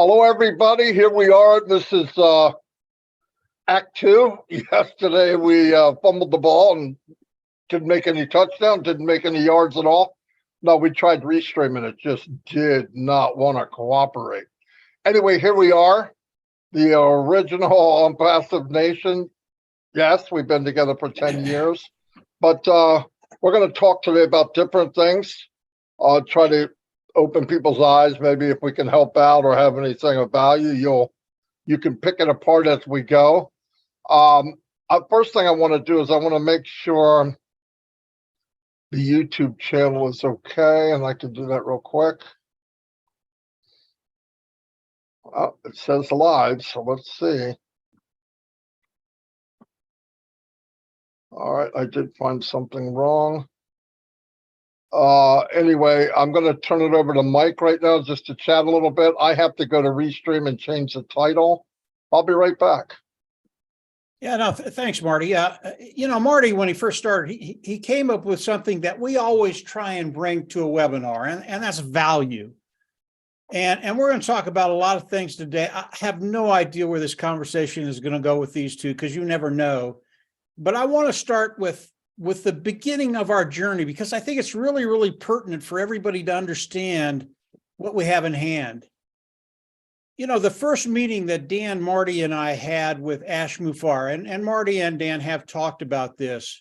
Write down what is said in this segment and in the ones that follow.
Hello, everybody. Here we are. This is Act Two. Yesterday, we fumbled the ball and didn't make any touchdowns, didn't make any yards at all. No, we tried restreaming. It just did not want to cooperate. Anyway, here we are, the original Onpassive Nation. Yes, we've been together for 10 years, but we're going to talk today about different things. Try to open people's eyes. Maybe if we can help out or have anything of value, you can pick it apart as we go. First thing I want to do is I want to make sure the YouTube channel is okay, and I can do that real quick. It says live, so let's see. All right, I did find something wrong. Anyway, I'm going to turn it over to Mike right now just to chat a little bit. I have to go to Restream and change the title. I'll be right back. Yeah, no, thanks, Marty. Marty, when he first started, he came up with something that we always try and bring to a webinar, and that's value. And we're going to talk about a lot of things today. I have no idea where this conversation is going to go with these two, because you never know. But I want to start with the beginning of our journey, because I think it's really, really pertinent for everybody to understand what we have in hand. You know, the first meeting that Dan, Marty, and I had with Ash Mufareh, and Marty and Dan have talked about this,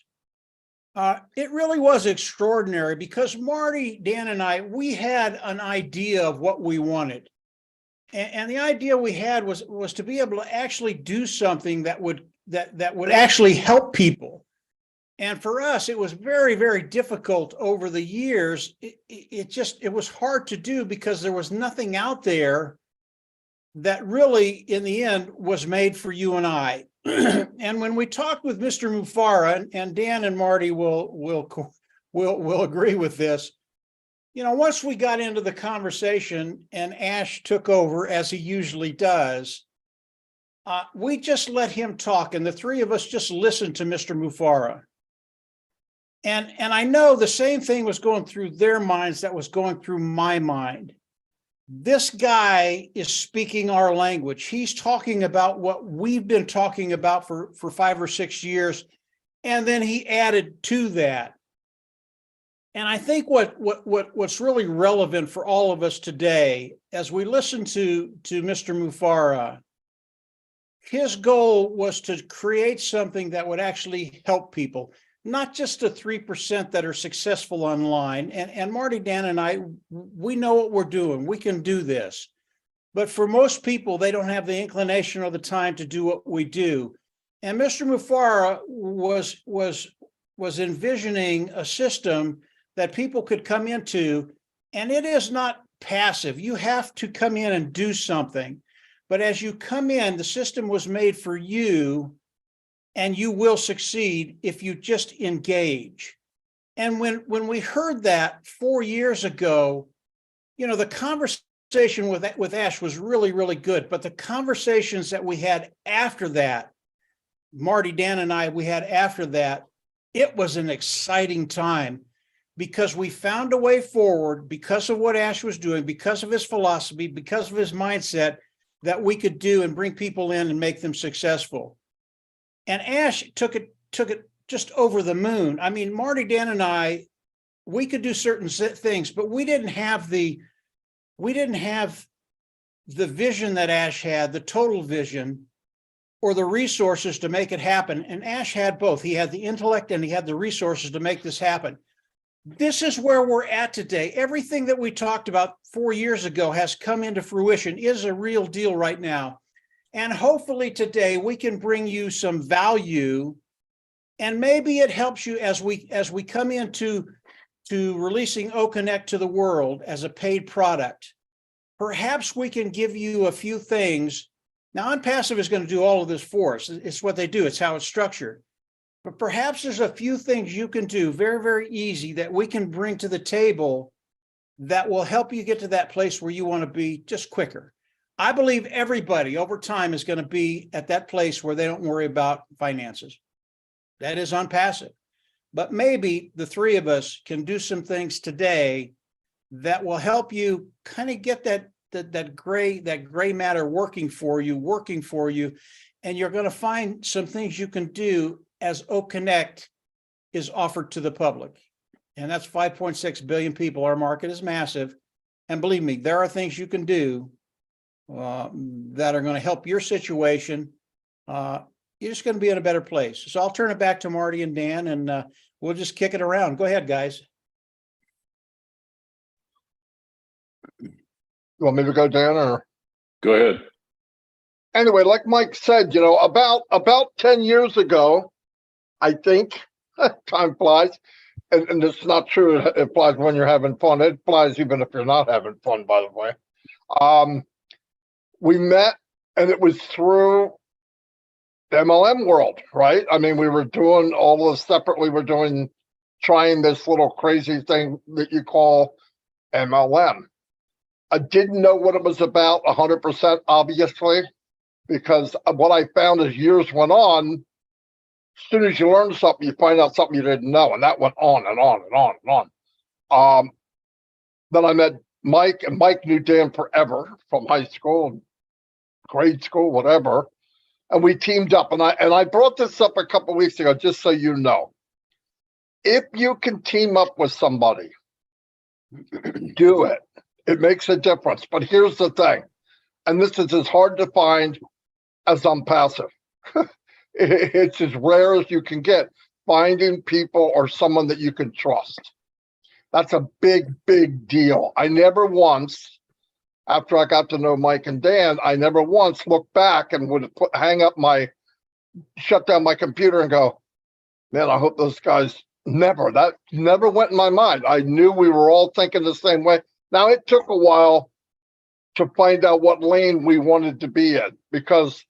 it really was extraordinary, because Marty, Dan, and I, we had an idea of what we wanted. And the idea we had was to be able to actually do something that would actually help people. And for us, it was very, very difficult over the years. It was hard to do, because there was nothing out there that really, in the end, was made for you and I. And when we talked with Mr. Mufareh, and Dan and Marty will agree with this, you know, once we got into the conversation and Ash took over, as he usually does, we just let him talk, and the three of us just listened to Mr. Mufareh. And I know the same thing was going through their minds that was going through my mind. This guy is speaking our language. He's talking about what we've been talking about for 5 or 6 years. And then he added to that. And I think what's really relevant for all of us today, as we listen to Mr. Mufareh, his goal was to create something that would actually help people, not just the 3% that are successful online. And Marty, Dan, and I, we know what we're doing. We can do this. But for most people, they don't have the inclination or the time to do what we do. And Mr. Mufareh was envisioning a system that people could come into, and it is not passive. You have to come in and do something. But as you come in, the system was made for you, and you will succeed if you just engage. And when we heard that 4 years ago, you know, the conversation with Ash was really, really good. But the conversations that we had after that, Marty, Dan, and I, we had after that, it was an exciting time, because we found a way forward, because of what Ash was doing, because of his philosophy, because of his mindset, that we could do and bring people in and make them successful. And Ash took it just over the moon. I mean, Marty, Dan, and I, we could do certain things, but we didn't have the vision that Ash had, the total vision, or the resources to make it happen. And Ash had both. He had the intellect and he had the resources to make this happen. This is where we're at today. Everything that we talked about 4 years ago has come into fruition, is a real deal right now. And hopefully today we can bring you some value, and maybe it helps you as we come into releasing OConnect to the world as a paid product. Perhaps we can give you a few things. Now, Onpassive is going to do all of this for us. It's what they do. It's how it's structured. But perhaps there's a few things you can do very, very easy that we can bring to the table that will help you get to that place where you want to be just quicker. I believe everybody over time is going to be at that place where they don't worry about finances. That is Onpassive. But maybe the three of us can do some things today that will help you kind of get that gray matter working for you, and you're going to find some things you can do as Oak Connect is offered to the public. And that's 5.6 billion people. Our market is massive. And believe me, there are things you can do that are going to help your situation. You're just going to be in a better place. So I'll turn it back to Marty and Dan, and we'll just kick it around. Go ahead, guys. You want me to go, Dan, or? Go ahead. Anyway, like Mike said, about 10 years ago, I think, time flies, and it's not true. It flies when you're having fun. It flies even if you're not having fun, by the way. We met, and it was through the MLM world, right? I mean, we were doing all this separately. We're trying this little crazy thing that you call MLM. I didn't know what it was about 100%, obviously, because what I found as years went on, as soon as you learn something, you find out something you didn't know, and that went on and on and on and on. Then I met Mike, and Mike knew Dan forever from high school, grade school, whatever, and we teamed up. And I brought this up a couple of weeks ago, just so you know. If you can team up with somebody, do it. It makes a difference. But here's the thing, and this is as hard to find as Onpassive. It's as rare as you can get, finding people or someone that you can trust. That's a big, big deal. I never once, after I got to know Mike and Dan, I never once looked back and would shut down my computer and go, man, I hope those guys that never went in my mind. I knew we were all thinking the same way. Now, it took a while to find out what lane we wanted to be in, because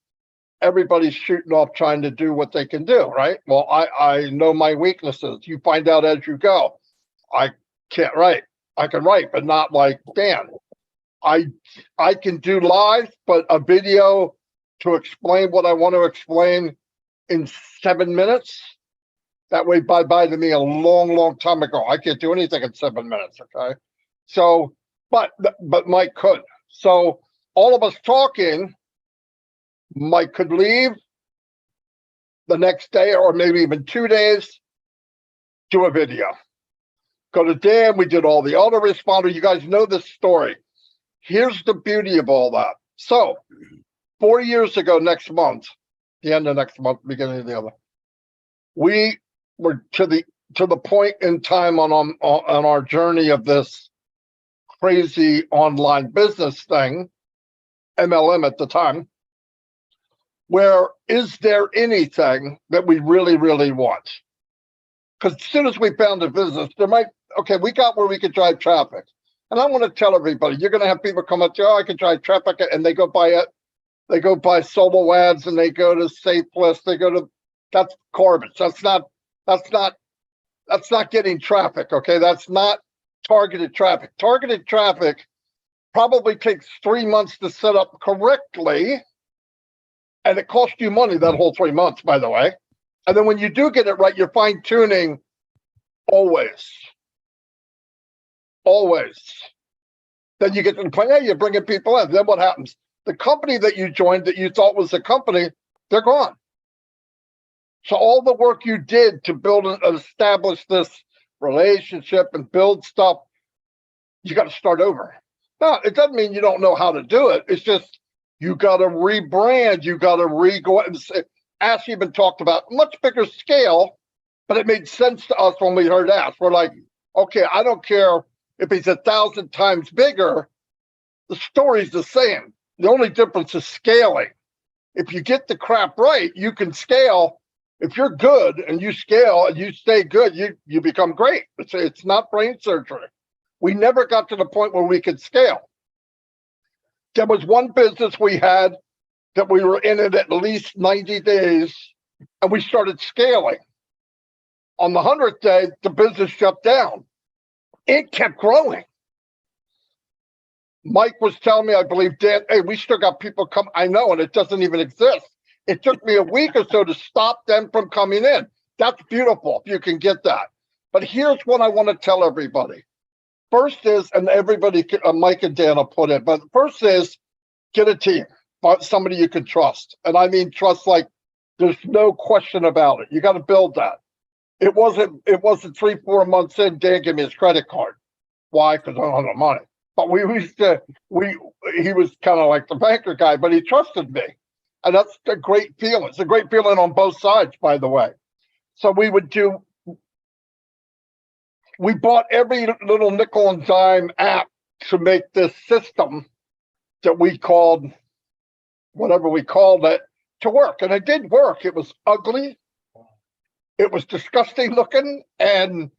everybody's shooting off trying to do what they can do, right? Well, I know my weaknesses. You find out as you go. I can't write. I can write, but not like Dan. I can do live, but a video to explain what I want to explain in 7 minutes, that way bye-bye to me a long, long time ago. I can't do anything in 7 minutes, okay? So, but Mike could. So all of us talking, Mike could leave the next day or maybe even 2 days, do a video. Go to Dan, we did all the autoresponder. You guys know this story. Here's the beauty of all that. So 4 years ago, next month, the end of next month, beginning of the other, we were to the point in time on our journey of this crazy online business thing, MLM at the time, where is there anything that we really, really want? Because as soon as we found a business, we got where we could drive traffic. And I want to tell everybody, you're going to have people come up to, I can drive traffic, and they go buy it. They go buy solo ads, and they go to Safe List. That's garbage. That's not getting traffic. Okay. That's not targeted traffic. Targeted traffic probably takes 3 months to set up correctly. And it costs you money that whole 3 months, by the way. And then when you do get it right, you're fine tuning always. Then you get to the point, hey, you're bringing people in. Then what happens? The company that you joined that you thought was a company, they're gone. So all the work you did to build and establish this relationship and build stuff, you got to start over. Now, it doesn't mean you don't know how to do it. It's just you got to rebrand. You got to go and say, Ash even talked about much bigger scale, but it made sense to us when we heard Ash. We're like, okay, I don't care if he's 1,000 times bigger. The story's the same. The only difference is scaling. If you get the crap right, you can scale. If you're good and you scale and you stay good, you become great. It's not brain surgery. We never got to the point where we could scale. There was one business we had that we were in it at least 90 days, and we started scaling. On the 100th day, the business shut down. It kept growing. Mike was telling me, I believe, Dan, hey, we still got people come. I know, and it doesn't even exist. It took me a week or so to stop them from coming in. That's beautiful if you can get that. But here's what I want to tell everybody. First is, and everybody, Mike and Dan will put it, but first is get a team, but somebody you can trust. And I mean, trust like there's no question about it. You got to build that. It wasn't 3-4 months in, Dan gave me his credit card. Why? Because I don't have the money. But he was kind of like the banker guy, but he trusted me. And that's a great feeling. It's a great feeling on both sides, by the way. So we bought every little nickel and dime app to make this system that we called, whatever we called it, to work. And it did work. It was ugly. It was disgusting looking. And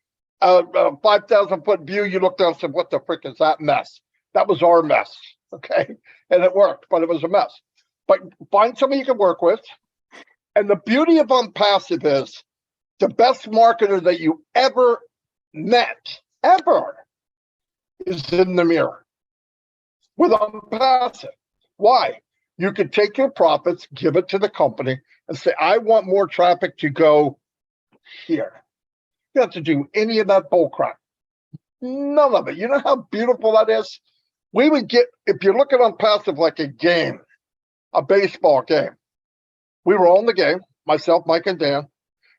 a 5,000-foot view, you looked down and said, what the frick is that mess? That was our mess. Okay. And it worked, but it was a mess. But find somebody you can work with. And the beauty of Onpassive is the best marketer that you ever met, ever, is in the mirror with Onpassive. Why? You could take your profits, give it to the company, and say, I want more traffic to go here. You don't have to do any of that bull crap. None of it. You know how beautiful that is? We would get, if you look at Onpassive like a game, a baseball game, we were on the game, myself, Mike, and Dan.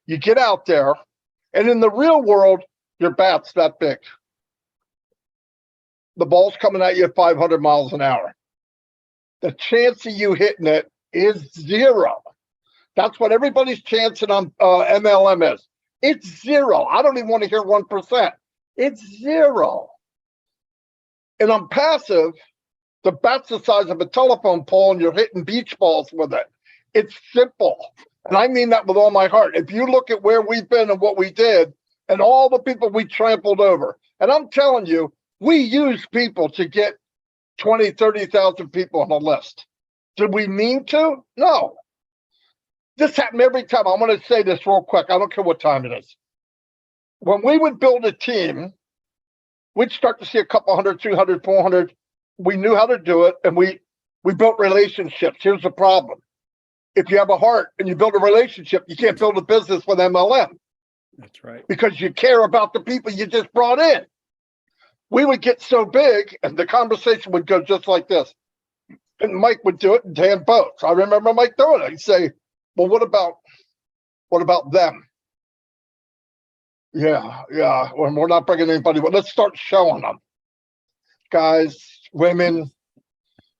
You get out there, and in the real world, your bat's that big. The ball's coming at you at 500 miles an hour. The chance of you hitting it is zero. That's what everybody's chancing on MLM is. It's zero. I don't even want to hear 1%. It's zero. And Onpassive, the bat's the size of a telephone pole and you're hitting beach balls with it. It's simple. And I mean that with all my heart. If you look at where we've been and what we did and all the people we trampled over, and I'm telling you, we use people to get 20, 30,000 people on a list. Did we mean to? No. This happened every time. I'm going to say this real quick. I don't care what time it is. When we would build a team, we'd start to see a couple 100, 200, 400. We knew how to do it, and we built relationships. Here's the problem. If you have a heart and you build a relationship, you can't build a business with MLM. That's right. Because you care about the people you just brought in. We would get so big, and the conversation would go just like this. And Mike would do it, and Dan both. I remember Mike doing it. He'd say, well, what about them? Yeah. Well, we're not bringing anybody, but let's start showing them. Guys, women,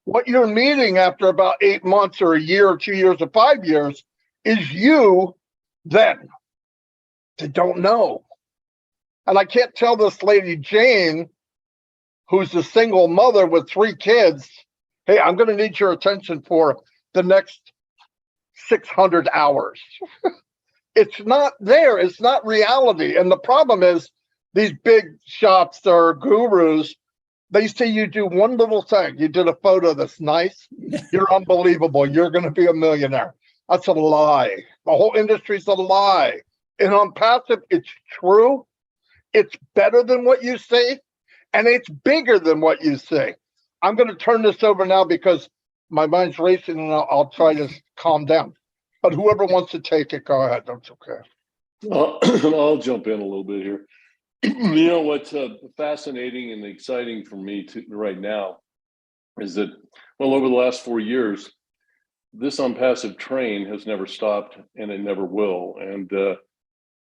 what you're meeting after about 8 months or a year or 2 years or 5 years is you then. They don't know. And I can't tell this lady, Jane, who's a single mother with 3 kids, hey, I'm going to need your attention for the next 600 hours. It's not there. It's not reality. And the problem is these big shops or gurus, they say you do one little thing. You did a photo that's nice. You're unbelievable. You're going to be a millionaire. That's a lie. The whole industry's a lie. And Onpassive, it's true. It's better than what you see. And it's bigger than what you see. I'm going to turn this over now because my mind's racing and I'll try to calm down. But whoever wants to take it, go ahead. That's okay. I'll jump in a little bit here. You know, what's fascinating and exciting for me right now is that, well, over the last 4 years, this Onpassive train has never stopped and it never will. And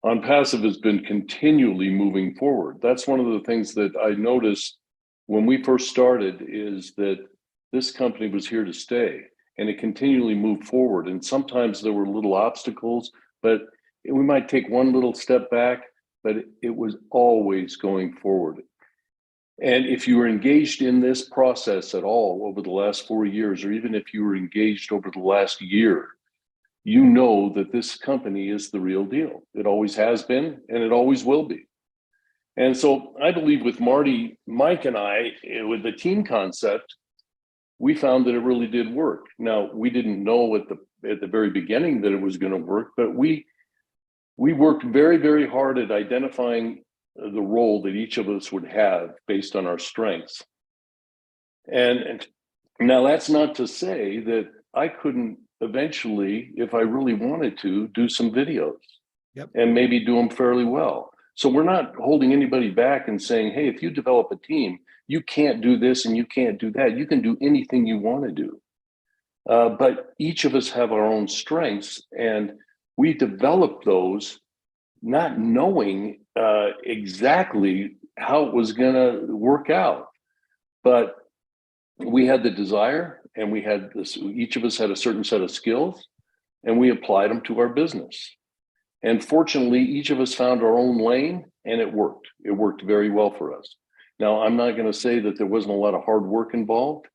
Onpassive has been continually moving forward. That's one of the things that I noticed when we first started is that this company was here to stay and it continually moved forward. And sometimes there were little obstacles, but we might take one little step back, but it was always going forward. And if you were engaged in this process at all over the last 4 years, or even if you were engaged over the last year, you know that this company is the real deal. It always has been, and it always will be. And so I believe with Marty, Mike, and I, with the team concept, we found that it really did work. Now, we didn't know at the very beginning that it was going to work, but we worked very, very hard at identifying the role that each of us would have based on our strengths. And now that's not to say that I couldn't eventually, if I really wanted to, do some videos. Yep. And maybe do them fairly well. So we're not holding anybody back and saying, hey, if you develop a team, you can't do this and you can't do that. You can do anything you want to do. But each of us have our own strengths, and we develop those not knowing exactly how it was going to work out. But we had the desire, and we had this, each of us had a certain set of skills, and we applied them to our business. And fortunately, each of us found our own lane, and it worked. It worked very well for us. Now, I'm not going to say that there wasn't a lot of hard work involved,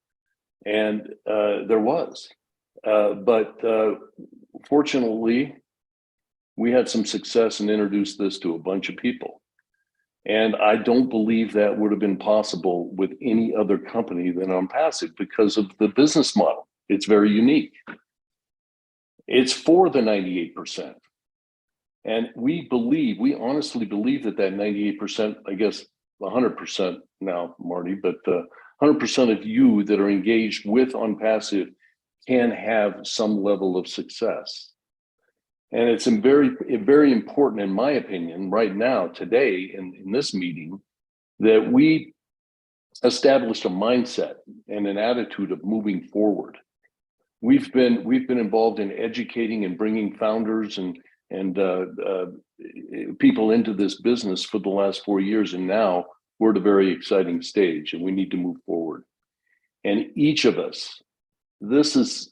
and there was. But fortunately, we had some success and introduced this to a bunch of people. And I don't believe that would have been possible with any other company than Onpassive because of the business model. It's very unique. It's for the 98%. And we honestly believe that 98%, I guess 100% now, Marty, but 100% of you that are engaged with Onpassive can have some level of success. And it's very important, in my opinion, right now, today, in this meeting, that we established a mindset and an attitude of moving forward. We've been involved in educating and bringing founders and people into this business for the last 4 years, and now we're at a very exciting stage, and we need to move forward. And each of us, this is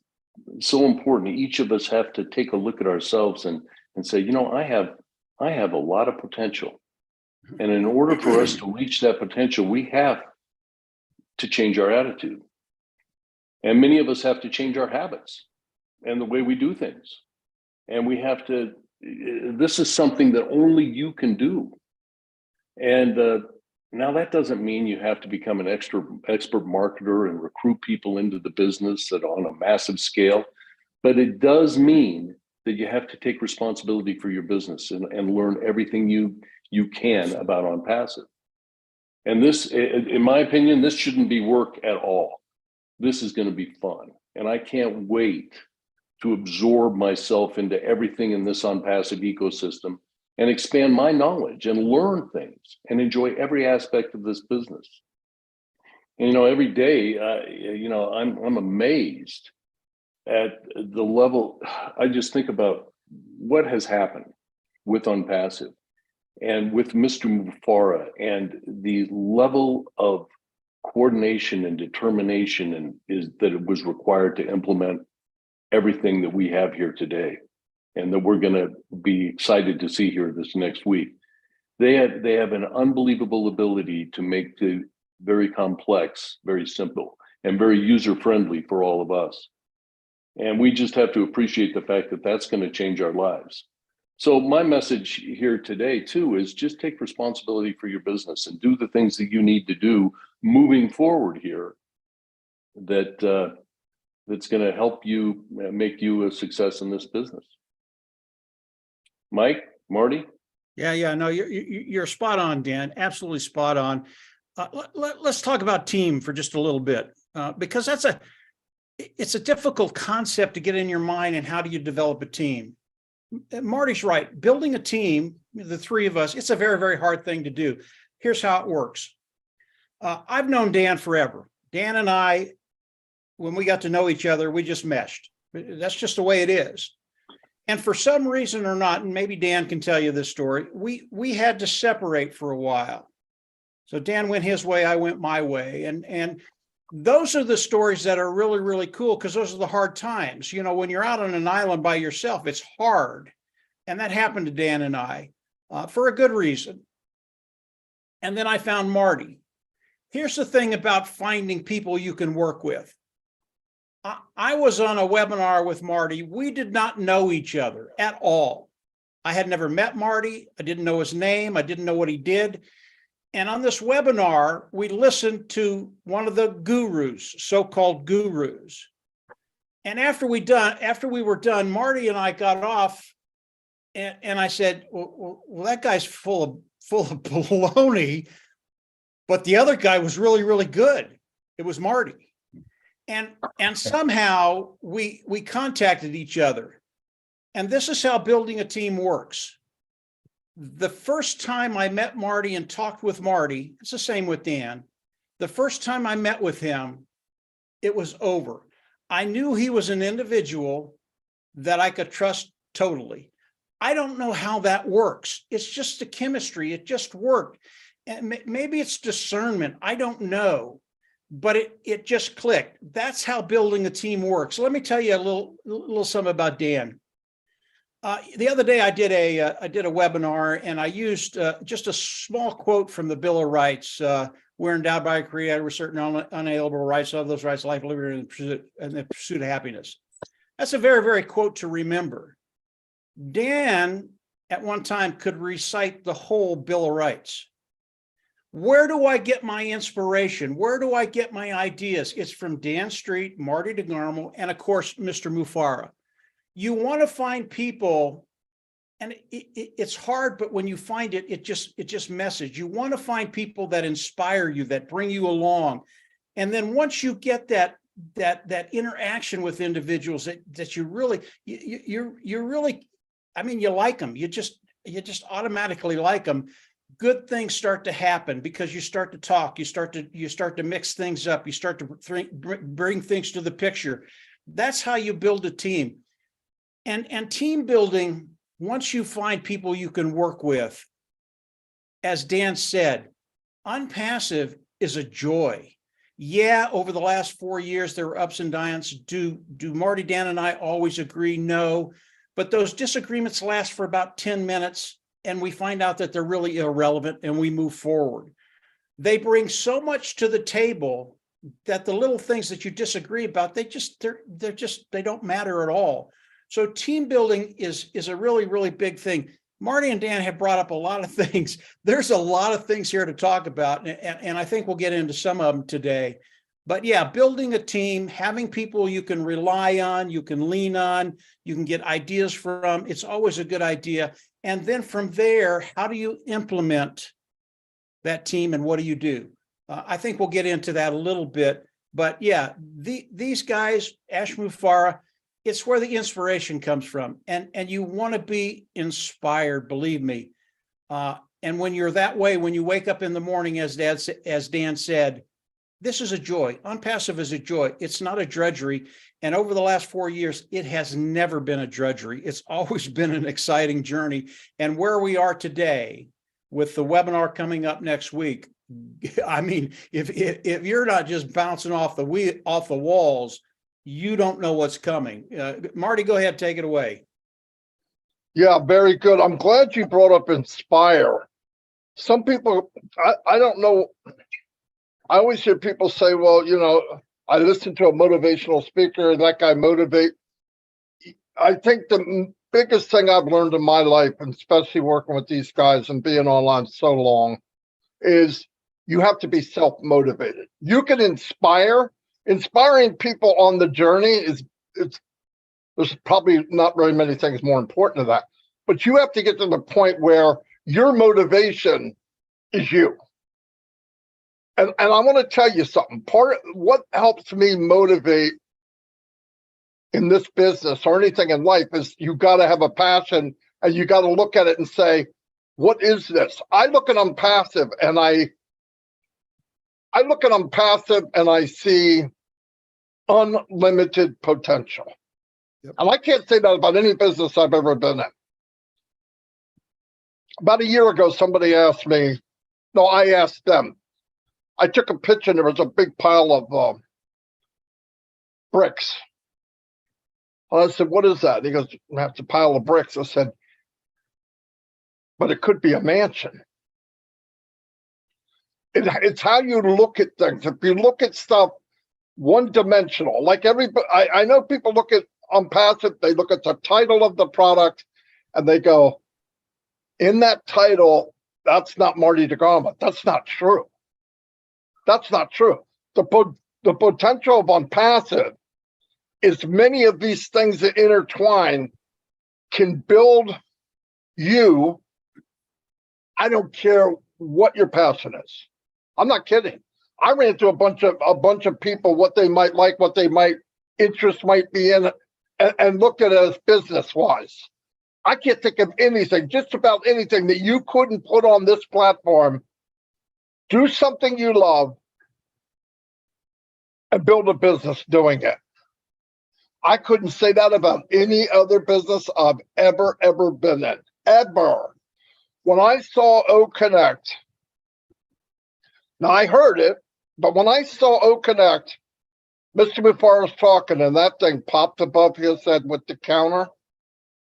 so important. Each of us have to take a look at ourselves and say, you know, I have a lot of potential. And in order for us to reach that potential, we have to change our attitude. And many of us have to change our habits and the way we do things. And we have to, this is something that only you can do. And now that doesn't mean you have to become an expert marketer and recruit people into the business on a massive scale, but it does mean that you have to take responsibility for your business and learn everything you can about Onpassive. And this, in my opinion, this shouldn't be work at all. This is going to be fun. And I can't wait to absorb myself into everything in this Onpassive ecosystem and expand my knowledge and learn things and enjoy every aspect of this business. And, you know, every day, I'm amazed at the level. I just think about what has happened with Onpassive and with Mr. Mufara and the level of coordination and determination that it was required to implement everything that we have here today, and that we're going to be excited to see here this next week. They have an unbelievable ability to make the very complex very simple and very user-friendly for all of us. And we just have to appreciate the fact that that's going to change our lives. So my message here today too is just take responsibility for your business and do the things that you need to do moving forward here that's going to help you make you a success in this business. Mike, Marty? Yeah, no, you're spot on, Dan. Absolutely spot on. Let's talk about team for just a little bit, because it's a difficult concept to get in your mind. And how do you develop a team? Marty's right. Building a team, the three of us, it's a very, very hard thing to do. Here's how it works. I've known Dan forever. Dan and I, when we got to know each other, we just meshed. That's just the way it is. And for some reason or not, and maybe Dan can tell you this story, we had to separate for a while. So Dan went his way, I went my way. And those are the stories that are really, really cool, because those are the hard times. You know, when you're out on an island by yourself, it's hard. And that happened to Dan and I for a good reason. And then I found Marty. Here's the thing about finding people you can work with. I was on a webinar with Marty. We did not know each other at all. I had never met Marty. I didn't know his name. I didn't know what he did. And on this webinar, we listened to one of the gurus, so-called gurus. And after we were done, Marty and I got off, and I said, well, that guy's full of baloney, but the other guy was really, really good. It was Marty. And somehow we contacted each other. And this is how building a team works. The first time I met Marty and talked with Marty, it's the same with Dan. The first time I met with him, it was over. I knew he was an individual that I could trust totally. I don't know how that works. It's just the chemistry. It just worked. And maybe it's discernment. I don't know, but it just clicked. That's how building a team works. Let me tell you a little something about Dan. The other day I did a webinar, and I used just a small quote from the Bill of Rights. We're endowed by a creator with certain unalienable rights. Of those rights, life, liberty, and the pursuit of happiness. That's a very, very quote to remember. Dan, at one time, could recite the whole Bill of Rights. Where do I get my inspiration? Where do I get my ideas? It's from Dan Street, Marty DeGarmo, and of course, Mr. Mufara. You want to find people, and it's hard, but when you find it, it just messes. You want to find people that inspire you, that bring you along. And then once you get that interaction with individuals that you really, you're really, I mean, you like them. You just automatically like them. Good things start to happen because you start to talk, you start to mix things up, you start to bring things to the picture. That's how you build a team. And team building, once you find people you can work with, as Dan said, Onpassive is a joy. Yeah, over the last 4 years, there were ups and downs. Do Marty, Dan, and I always agree? No. But those disagreements last for about 10 minutes, and we find out that they're really irrelevant, and we move forward. They bring so much to the table that the little things that you disagree about, they don't matter at all. So team building is a really, really big thing. Marty and Dan have brought up a lot of things. There's a lot of things here to talk about, and I think we'll get into some of them today. But yeah, building a team, having people you can rely on, you can lean on, you can get ideas from, it's always a good idea. And then from there, how do you implement that team and what do you do? I think we'll get into that a little bit. But yeah, these guys, Ash Mufara, it's where the inspiration comes from. And you want to be inspired, believe me. And when you're that way, when you wake up in the morning, as Dan said, this is a joy. Onpassive is a joy. It's not a drudgery. And over the last 4 years, it has never been a drudgery. It's always been an exciting journey. And where we are today with the webinar coming up next week, I mean, if you're not just bouncing off the walls, you don't know what's coming. Marty, go ahead, take it away. Yeah, very good. I'm glad you brought up inspire. Some people, I don't know. I always hear people say, well, you know, I listen to a motivational speaker, that guy motivate. I think the biggest thing I've learned in my life, and especially working with these guys and being online so long, is you have to be self-motivated. You can inspiring people on the journey there's probably not very many things more important than that, but you have to get to the point where your motivation is you. And I want to tell you something. Part of what helps me motivate in this business or anything in life is you got to have a passion, and you got to look at it and say, what is this? I look at Onpassive and I see unlimited potential. Yep. And I can't say that about any business I've ever been in. About a year ago, somebody asked me, no, I asked them. I took a picture and there was a big pile of bricks. And I said, what is that? And he goes, that's a pile of bricks. I said, but it could be a mansion. It's how you look at things. If you look at stuff one-dimensional, like everybody, I know people look at Onpassive, they look at the title of the product and they go, in that title, that's not Marty DeGarmo. That's not true. That's not true. The potential of Onpassive is many of these things that intertwine can build you. I don't care what your passion is. I'm not kidding. I ran into a bunch of people, what they might like, what they might interest might be in, and looked at it as business wise. I can't think of anything, just about anything that you couldn't put on this platform, do something you love, and build a business doing it. I couldn't say that about any other business I've ever been in, ever. When I saw O Connect, now I heard it, but when I saw O Connect, Mr. Mufareh was talking and that thing popped above his head with the counter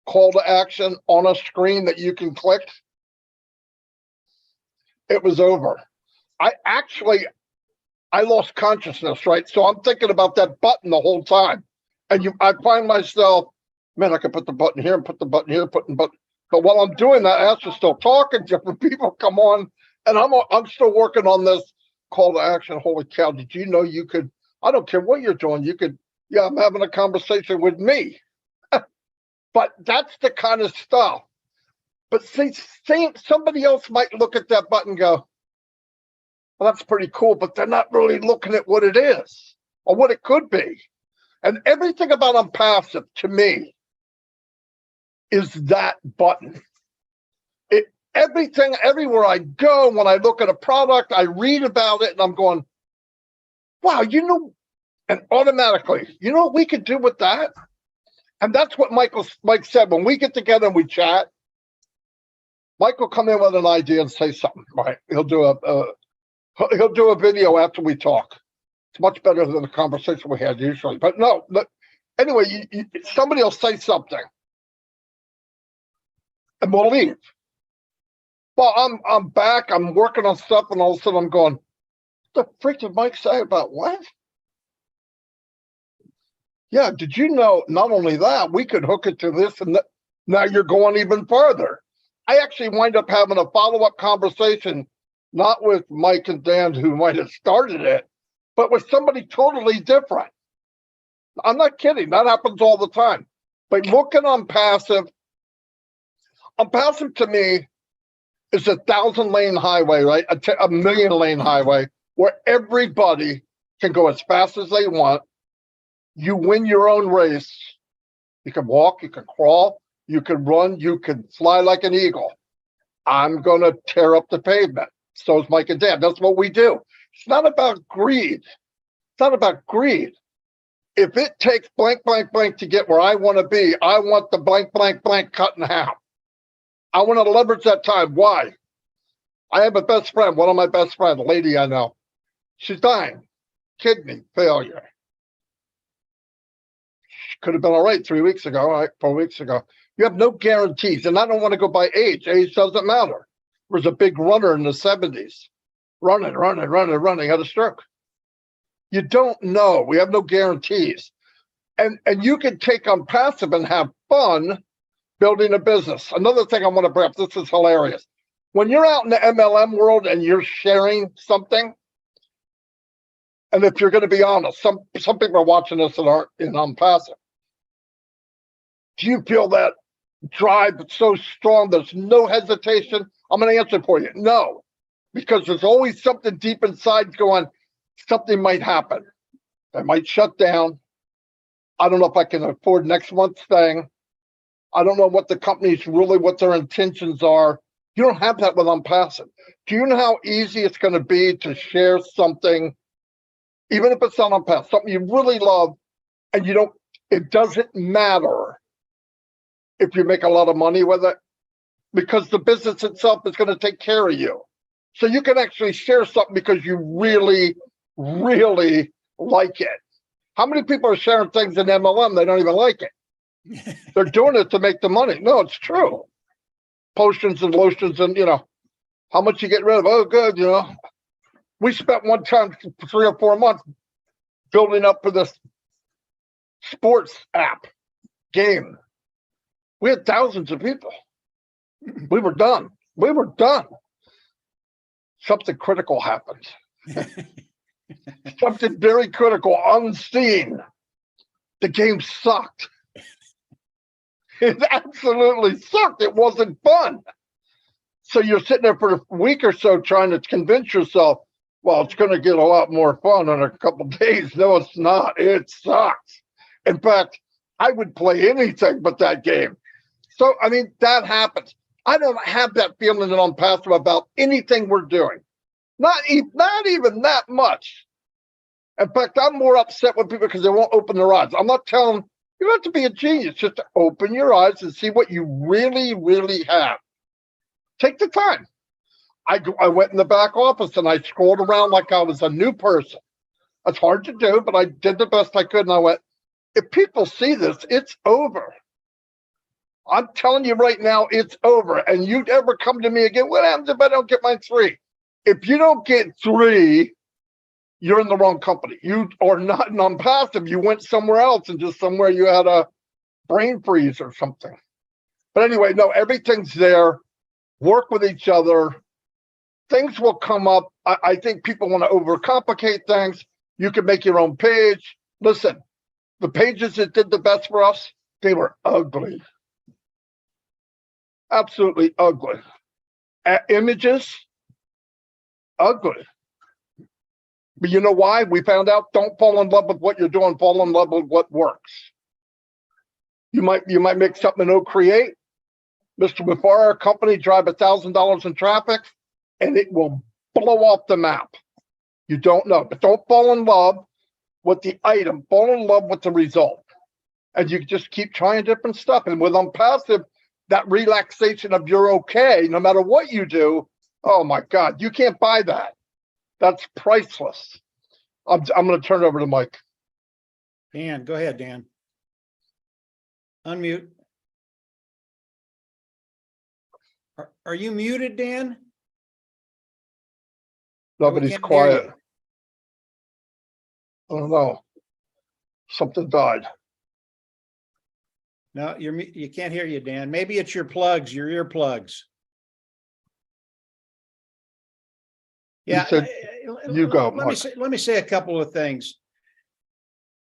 call to action on a screen that you can click, it was over. I lost consciousness, right? So I'm thinking about that button the whole time. And I find myself, man, I could put the button here and put the button here, put the button. But while I'm doing that, I to still talking, different people come on, and I'm still working on this call to action. Holy cow, did you know you could, I don't care what you're doing, you could, yeah, I'm having a conversation with me. But that's the kind of stuff. But see, somebody else might look at that button and go, well, that's pretty cool, but they're not really looking at what it is or what it could be. And everything about Onpassive to me is that button. Everything, everywhere I go, when I look at a product, I read about it and I'm going, wow, and automatically, you know what we could do with that? And that's what Mike said. When we get together and we chat, Mike will come in with an idea and say something, right? He'll do a video after we talk. It's much better than the conversation we had usually. But no, anyway, somebody will say something and we'll leave. Well, I'm back, I'm working on stuff, and all of a sudden I'm going, what the freak did Mike say about what? Yeah, did you know not only that, we could hook it to this and that. Now you're going even further. I actually wind up having a follow-up conversation, not with Mike and Dan, who might have started it, but with somebody totally different. I'm not kidding. That happens all the time. But looking on Onpassive to me is a 1,000-lane highway, right? A million-lane highway where everybody can go as fast as they want. You win your own race. You can walk, you can crawl, you can run, you can fly like an eagle. I'm going to tear up the pavement. So is Mike and Dan. That's what we do. It's not about greed. It's not about greed. If it takes blank, blank, blank to get where I want to be, I want the blank, blank, blank cut in half. I want to leverage that time. Why? I have a best friend, one of my best friends, a lady I know. She's dying. Kidney failure. She could have been all right 3 weeks ago, right? 4 weeks ago. You have no guarantees. And I don't want to go by age. Age doesn't matter. There was a big runner in the 70s. Running, had a stroke. You don't know. We have no guarantees. And you can take Onpassive and have fun building a business. Another thing I want to bring up, this is hilarious. When you're out in the MLM world and you're sharing something, and if you're going to be honest, some people are watching this that aren't in Onpassive. Do you feel that drive so strong, there's no hesitation? I'm going to answer for you. No, because there's always something deep inside going, something might happen. They might shut down. I don't know if I can afford next month's thing. I don't know what the company's really, what their intentions are. You don't have that with Onpassive. Do you know how easy it's going to be to share something, even if it's not Onpassive, something you really love, and it doesn't matter if you make a lot of money with it, because the business itself is going to take care of you. So you can actually share something because you really, really like it. How many people are sharing things in MLM they don't even like it? They're doing it to make the money. No, it's true. Potions and lotions and, how much you get rid of. Oh, good, We spent one time 3 or 4 months building up for this sports app game. We had thousands of people. We were done. Something critical happened. Something very critical, unseen. The game sucked. It absolutely sucked. It wasn't fun. So you're sitting there for a week or so trying to convince yourself, well, it's going to get a lot more fun in a couple of days. No, it's not. It sucks. In fact, I would play anything but that game. So, I mean, that happens. I don't have that feeling in Onpassive about anything we're doing. Not even that much. In fact, I'm more upset with people because they won't open their eyes. I'm not telling you don't have to be a genius, just to open your eyes and see what you really, really have. Take the time. I went in the back office and I scrolled around like I was a new person. It's hard to do, but I did the best I could. And I went, if people see this, it's over. I'm telling you right now, it's over. And you'd ever come to me again, what happens if I don't get my 3? If you don't get 3, you're in the wrong company. You are not non-passive. You went somewhere else and just somewhere you had a brain freeze or something. But anyway, no, everything's there. Work with each other. Things will come up. I think people want to overcomplicate things. You can make your own page. Listen, the pages that did the best for us, they were ugly. Absolutely ugly. Images, ugly. But you know why? We found out don't fall in love with what you're doing, fall in love with what works. You might make something and create. Mr. Mufareh, a company, drive $1,000 in traffic, and it will blow off the map. You don't know, but don't fall in love with the item, fall in love with the result. And you just keep trying different stuff. And with Onpassive, that relaxation of you're okay, no matter what you do, oh my God, you can't buy that. That's priceless. I'm going to turn it over to Mike. Dan, go ahead, Dan. Unmute. Are you muted, Dan? Nobody's can't hear quiet. you. I don't know. Something died. No, you can't hear you, Dan. Maybe it's your plugs, your earplugs. Yeah, said, you go. Let me say a couple of things.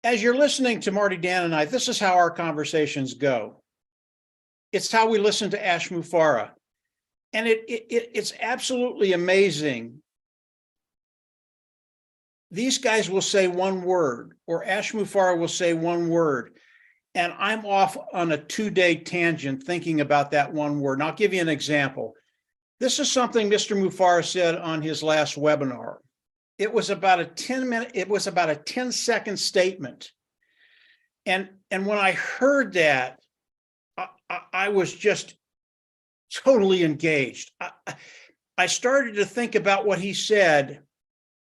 As you're listening to Marty, Dan, and I, this is how our conversations go. It's how we listen to Ash Mufareh. And it's absolutely amazing. These guys will say one word, or Ash Mufareh will say one word, and I'm off on a 2-day tangent thinking about that one word. And I'll give you an example. This is something Mr. Mufareh said on his last webinar. It was about a 10-second statement. And when I heard that, I was just totally engaged. I started to think about what he said,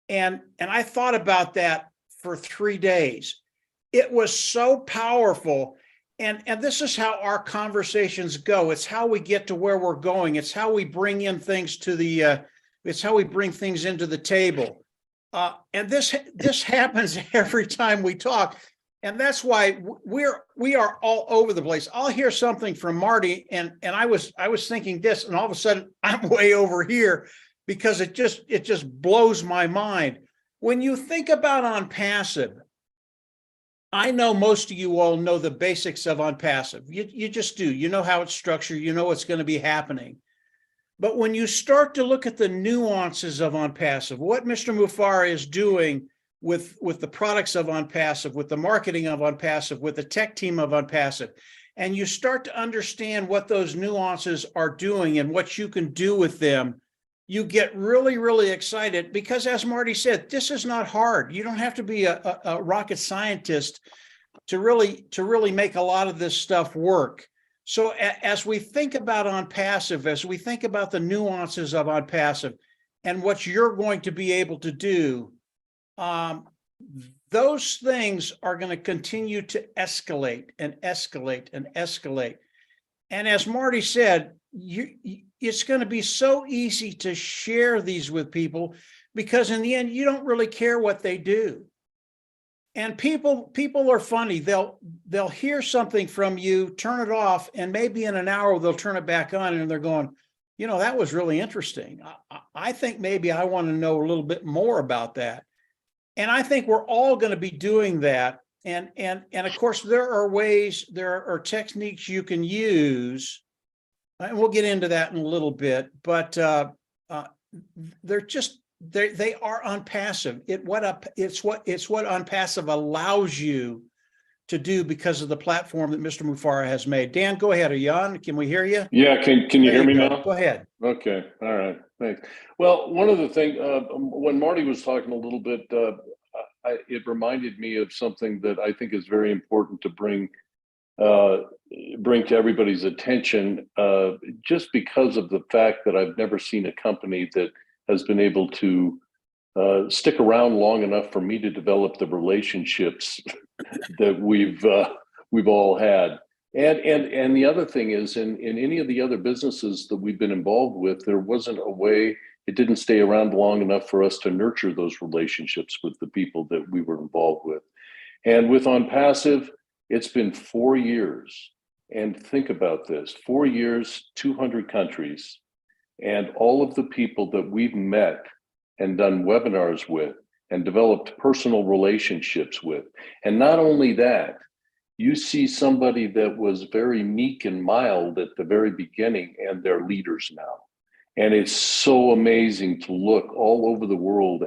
and I thought about that for 3 days. It was so powerful. And this is how our conversations go. It's how we get to where we're going. It's how we bring in things to the, it's how we bring things into the table. And this happens every time we talk. And that's why we are all over the place. I'll hear something from Marty and I was thinking this, and all of a sudden I'm way over here because it just blows my mind. When you think about Onpassive, I know most of you all know the basics of Onpassive. You just do. You know how it's structured. You know what's going to be happening. But when you start to look at the nuances of Onpassive, what Mr. Mufareh is doing with the products of Onpassive, with the marketing of Onpassive, with the tech team of Onpassive, and you start to understand what those nuances are doing and what you can do with them, you get really, really excited because, as Marty said, this is not hard. You don't have to be a rocket scientist to really make a lot of this stuff work. So as we think about Onpassive, as we think about the nuances of Onpassive and what you're going to be able to do, those things are going to continue to escalate and escalate and escalate. And as Marty said, it's going to be so easy to share these with people because in the end, you don't really care what they do. And people are funny. They'll hear something from you, turn it off, and maybe in an hour they'll turn it back on and they're going, you know, that was really interesting. I think maybe I want to know a little bit more about that. And I think we're all going to be doing that. And of course, there are techniques you can use, and we'll get into that in a little bit, but they are Onpassive. It's what Onpassive allows you to do because of the platform that Mr. Mufara has made. Dan, go ahead. Are you on? Can we hear you? Yeah, can you hear me go. now? Go ahead. Okay, all right, thanks. Well, one of the things, when Marty was talking a little bit, it reminded me of something that I think is very important to bring to everybody's attention, just because of the fact that I've never seen a company that has been able to stick around long enough for me to develop the relationships that we've all had. And the other thing is, in any of the other businesses that we've been involved with, there wasn't a way, it didn't stay around long enough for us to nurture those relationships with the people that we were involved with. And with Onpassive, it's been 4 years. And think about this, 4 years, 200 countries, and all of the people that we've met and done webinars with and developed personal relationships with. And not only that, you see somebody that was very meek and mild at the very beginning, and they're leaders now. And it's so amazing to look all over the world,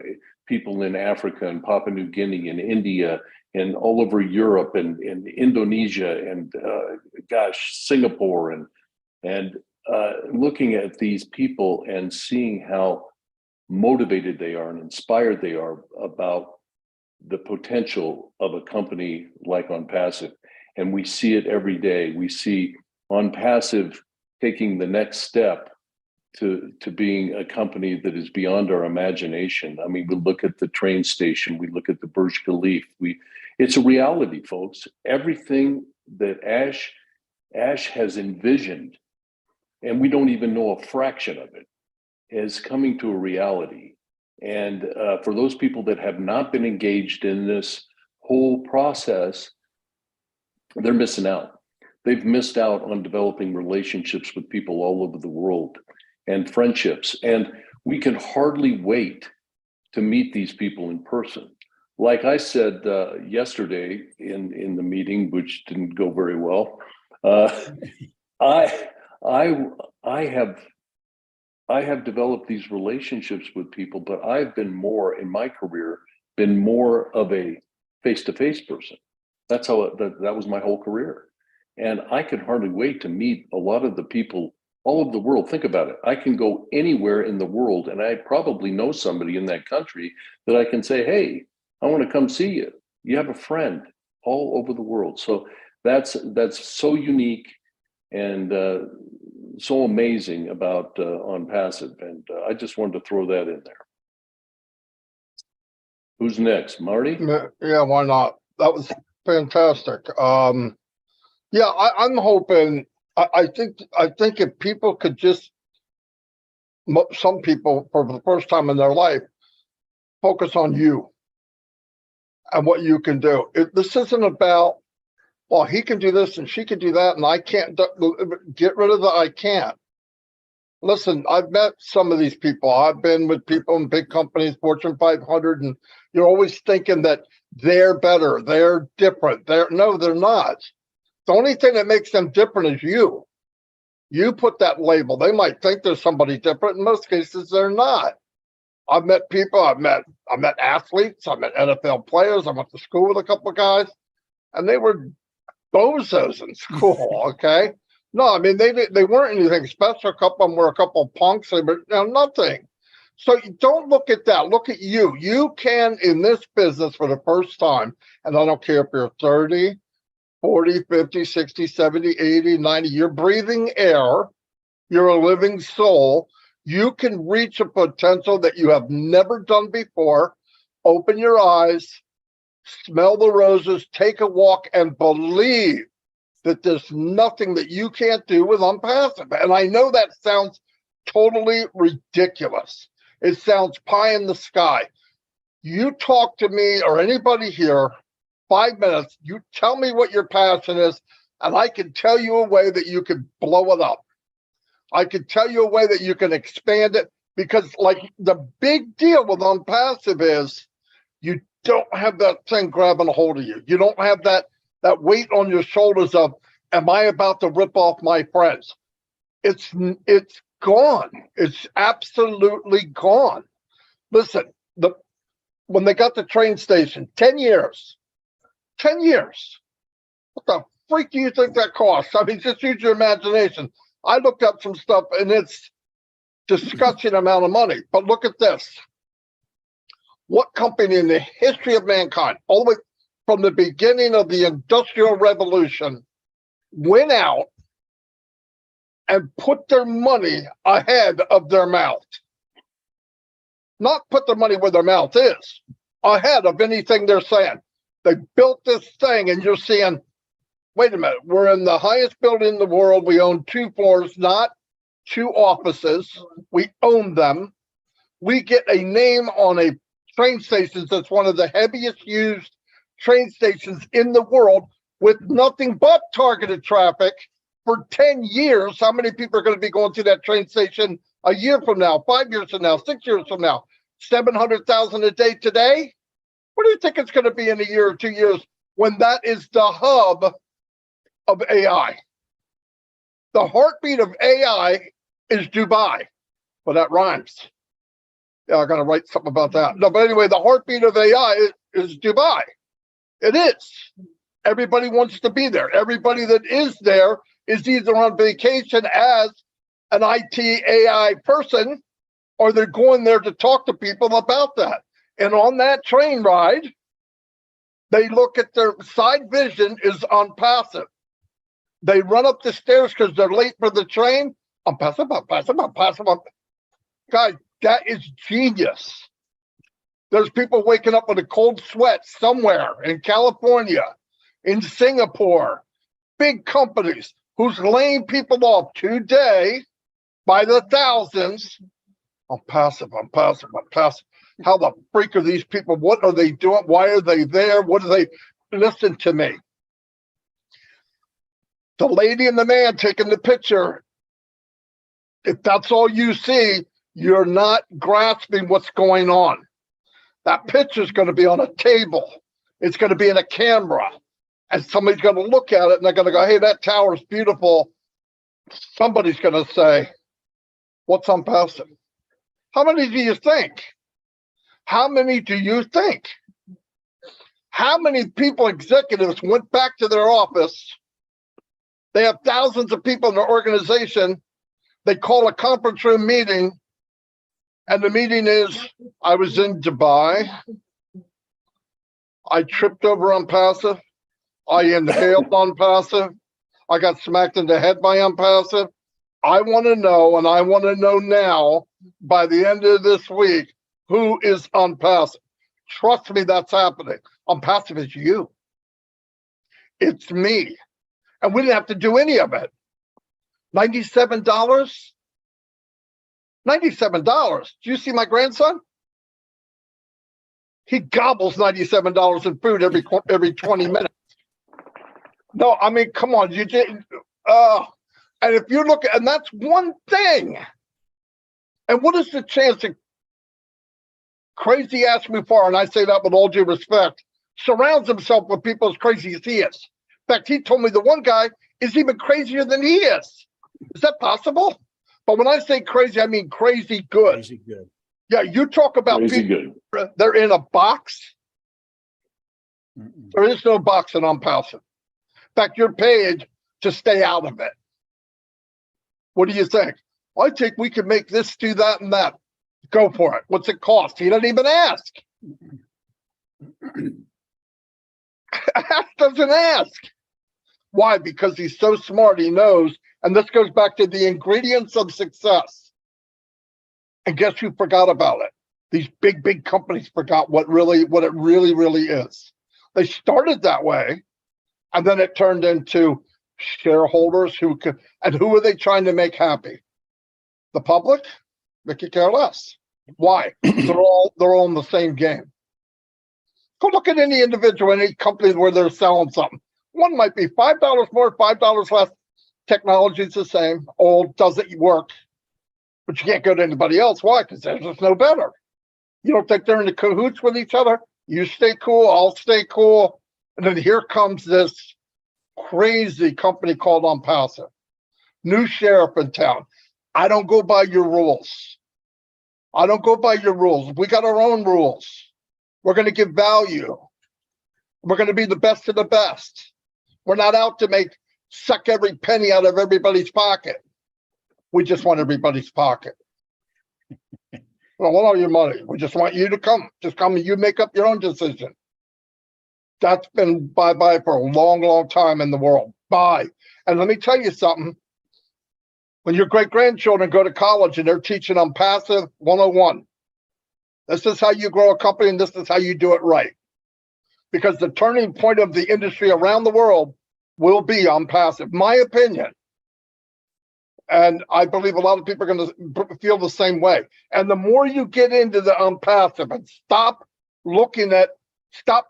people in Africa and Papua New Guinea and India and all over Europe and Indonesia and Singapore and looking at these people and seeing how motivated they are and inspired they are about the potential of a company like Onpassive. And we see it every day. We see Onpassive taking the next step to being a company that is beyond our imagination. I mean, we look at the train station, we look at the Burj Khalifa. It's a reality, folks. Everything that Ash has envisioned, and we don't even know a fraction of it, is coming to a reality. And for those people that have not been engaged in this whole process, they're missing out. They've missed out on developing relationships with people all over the world and friendships. And we can hardly wait to meet these people in person. Like I said yesterday in the meeting, which didn't go very well, I have developed these relationships with people, but I've been more in my career, been more of a face-to-face person. That's how that was my whole career. And I can hardly wait to meet a lot of the people all over the world. Think about it. I can go anywhere in the world and I probably know somebody in that country that I can say, hey, I want to come see you. You have a friend all over the world. So that's so unique and so amazing about Onpassive. And I just wanted to throw that in there. Who's next? Marty? Yeah, why not? That was fantastic. Yeah, I'm hoping, I think if people could just, some people for the first time in their life, focus on you and what you can do. This isn't about, well, he can do this and she can do that and I can't. Get rid of the I can't. Listen, I've met some of these people. I've been with people in big companies, Fortune 500, and you're always thinking that they're better, they're different. No, they're not. The only thing that makes them different is you. You put that label. They might think there's somebody different. In most cases, they're not. I've met people. I've met athletes. I've met NFL players. I went to school with a couple of guys, and they were bozos in school. Okay, no, I mean they weren't anything special. A couple of them were a couple of punks. They were nothing. So you don't look at that. Look at you. You can, in this business for the first time, and I don't care if you're 30, 40, 50, 60, 70, 80, 90, you're breathing air, you're a living soul. You can reach a potential that you have never done before. Open your eyes, smell the roses, take a walk, and believe that there's nothing that you can't do with Onpassive. And I know that sounds totally ridiculous. It sounds pie in the sky. You talk to me or anybody here, 5 minutes, you tell me what your passion is, and I can tell you a way that you can blow it up. I can tell you a way that you can expand it, because like the big deal with Onpassive is you don't have that thing grabbing a hold of you. You don't have that weight on your shoulders of, am I about to rip off my friends? It's gone. It's absolutely gone. Listen, when they got the train station, 10 years, What the freak do you think that costs? I mean, just use your imagination. I looked up some stuff and it's disgusting amount of money. But look at this. What company in the history of mankind, all the way from the beginning of the Industrial Revolution, went out and put their money ahead of their mouth? Not put their money where their mouth is, ahead of anything they're saying. They built this thing and you're seeing, wait a minute, we're in the highest building in the world. We own 2 floors, not 2 offices. We own them. We get a name on a train station that's one of the heaviest used train stations in the world with nothing but targeted traffic for 10 years. How many people are going to be going through that train station a year from now, 5 years from now, 6 years from now? 700,000 a day today? What do you think it's going to be in a year or 2 years when that is the hub of AI? The heartbeat of AI is Dubai. Well, that rhymes. Yeah, I got to write something about that. No, but anyway, the heartbeat of AI is Dubai. It is. Everybody wants to be there. Everybody that is there is either on vacation as an IT AI person, or they're going there to talk to people about that. And on that train ride, they look at their side vision is Onpassive. They run up the stairs because they're late for the train. Onpassive. Guys, that is genius. There's people waking up with a cold sweat somewhere in California, in Singapore, big companies who's laying people off today by the thousands. Onpassive. How the freak are these people? What are they doing? Why are they there? What are they? Listen to me. The lady and the man taking the picture, if that's all you see, you're not grasping what's going on. That picture's going to be on a table. It's going to be in a camera. And somebody's going to look at it and they're going to go, hey, that tower's beautiful. Somebody's going to say, what's Onpassing? How many do you think? How many do you think? How many people, executives, went back to their office? They have thousands of people in their organization. They call a conference room meeting, and the meeting is, I was in Dubai. I tripped over Onpassive. I inhaled Onpassive. I got smacked in the head by Onpassive. I want to know, and I want to know now, by the end of this week, who is Onpassive. Trust me, that's happening. Onpassive is you. It's me. And we didn't have to do any of it. $97? $97. Do you see my grandson? He gobbles $97 in food every 20 minutes. No, I mean, come on, you didn't. And if you look at, and that's one thing. And what is the chance that crazy ass Mufar, and I say that with all due respect, surrounds himself with people as crazy as he is? In fact, he told me the one guy is even crazier than he is. Is that possible? But when I say crazy, I mean crazy good. Crazy good. Yeah, you talk about Crazy people, good. they're in a box. Mm-mm. There is no box in Onpassing. In fact, you're paid to stay out of it. What do you think? I think we can make this, do that, and that. Go for it. What's it cost? He doesn't even ask. Doesn't ask. Why? Because he's so smart, he knows. And this goes back to the ingredients of success. And guess who forgot about it? These big companies forgot what it really is. They started that way, and then it turned into shareholders who could, and who are they trying to make happy? The public? They could care less. Why? They're all in the same game. Go look at any individual, any company where they're selling something. One might be $5 more, $5 less. Technology's the same. Old, doesn't work. But you can't go to anybody else. Why? Because they're just no better. You don't think they're in the cahoots with each other? You stay cool, I'll stay cool. And then here comes this crazy company called Onpassive. New sheriff in town. I don't go by your rules. I don't go by your rules. We got our own rules. We're going to give value. We're going to be the best of the best. We're not out to suck every penny out of everybody's pocket. We just want everybody's pocket. We don't want all your money. We just want you to come. Just come and you make up your own decision. That's been bye-bye for a long, long time in the world. Bye. And let me tell you something. When your great-grandchildren go to college and they're teaching Onpassive 101, this is how you grow a company and this is how you do it right. Because the turning point of the industry around the world will be Onpassive, my opinion. And I believe a lot of people are going to feel the same way. And the more you get into the Onpassive and stop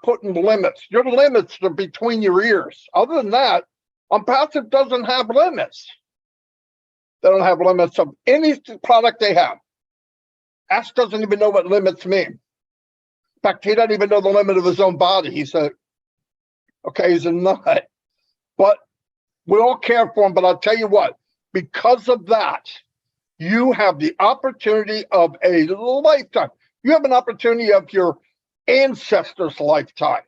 putting limits. Your limits are between your ears. Other than that, Onpassive doesn't have limits. They don't have limits of any product they have. Ash doesn't even know what limits mean. In fact, he doesn't even know the limit of his own body. He said, okay, he's a nut. But we all care for him. But I'll tell you what, because of that, you have the opportunity of a lifetime. You have an opportunity of your ancestors' lifetime.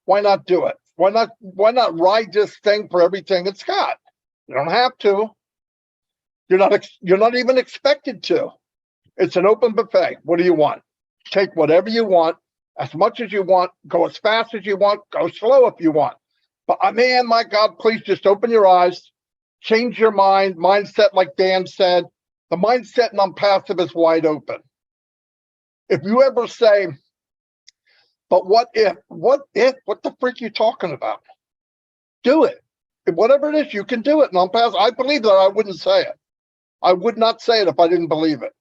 Why not do it? Why not ride this thing for everything it's got? You don't have to. You're not even expected to. It's an open buffet. What do you want? Take whatever you want, as much as you want, go as fast as you want, go slow if you want. But man, my God, please just open your eyes, change your mindset, like Dan said. The mindset in Onpassive is wide open. If you ever say, but what if, what the freak are you talking about? Do it. Whatever it is, you can do it in Onpassive. I believe that. I wouldn't say it. I would not say it if I didn't believe it.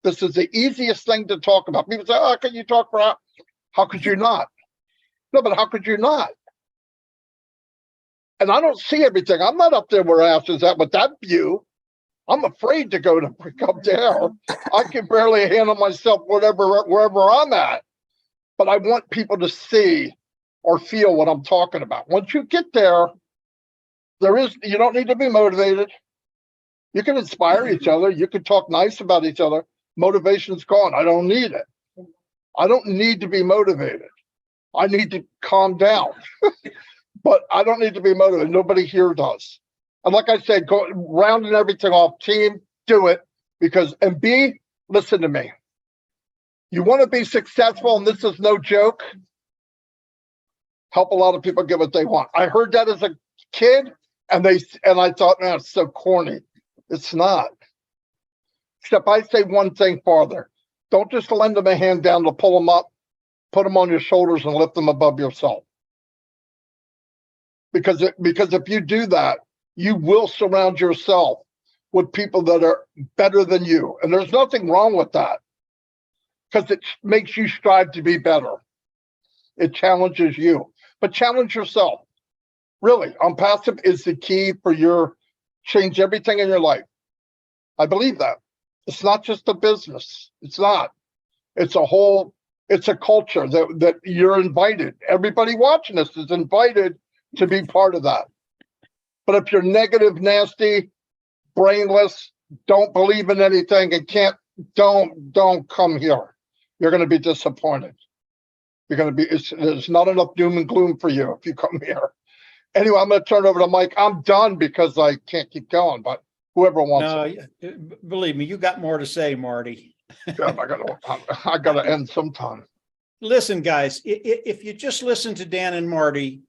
This is the easiest thing to talk about. People say, oh, how can you talk for hours? How could you not? No, but how could you not? And I don't see everything. I'm not up there where Ash is at with that view. I'm afraid to go up there. I can barely handle myself wherever I'm at. But I want people to see or feel what I'm talking about. Once you get there, you don't need to be motivated. You can inspire each other. You can talk nice about each other. Motivation's gone. I don't need it. I don't need to be motivated. I need to calm down. But I don't need to be motivated. Nobody here does. And like I said, go rounding everything off, team, do it. And B, listen to me. You want to be successful, and this is no joke. Help a lot of people get what they want. I heard that as a kid, and I thought, man, it's so corny. It's not. Except I say one thing farther. Don't just lend them a hand down to pull them up, put them on your shoulders and lift them above yourself. Because if you do that, you will surround yourself with people that are better than you. And there's nothing wrong with that. Because it makes you strive to be better. It challenges you. But challenge yourself. Really, Onpassive is the key for change everything in your life. I believe that. It's not just a business. It's not. It's a culture that you're invited. Everybody watching this is invited to be part of that. But if you're negative, nasty, brainless, don't believe in anything and don't come here. You're going to be disappointed. There's not enough doom and gloom for you if you come here. Anyway, I'm going to turn it over to Mike. I'm done because I can't keep going, but whoever wants it. Believe me, you got more to say, Marty. Yeah, I got to end sometime. Listen, guys, if you just listen to Dan and Marty,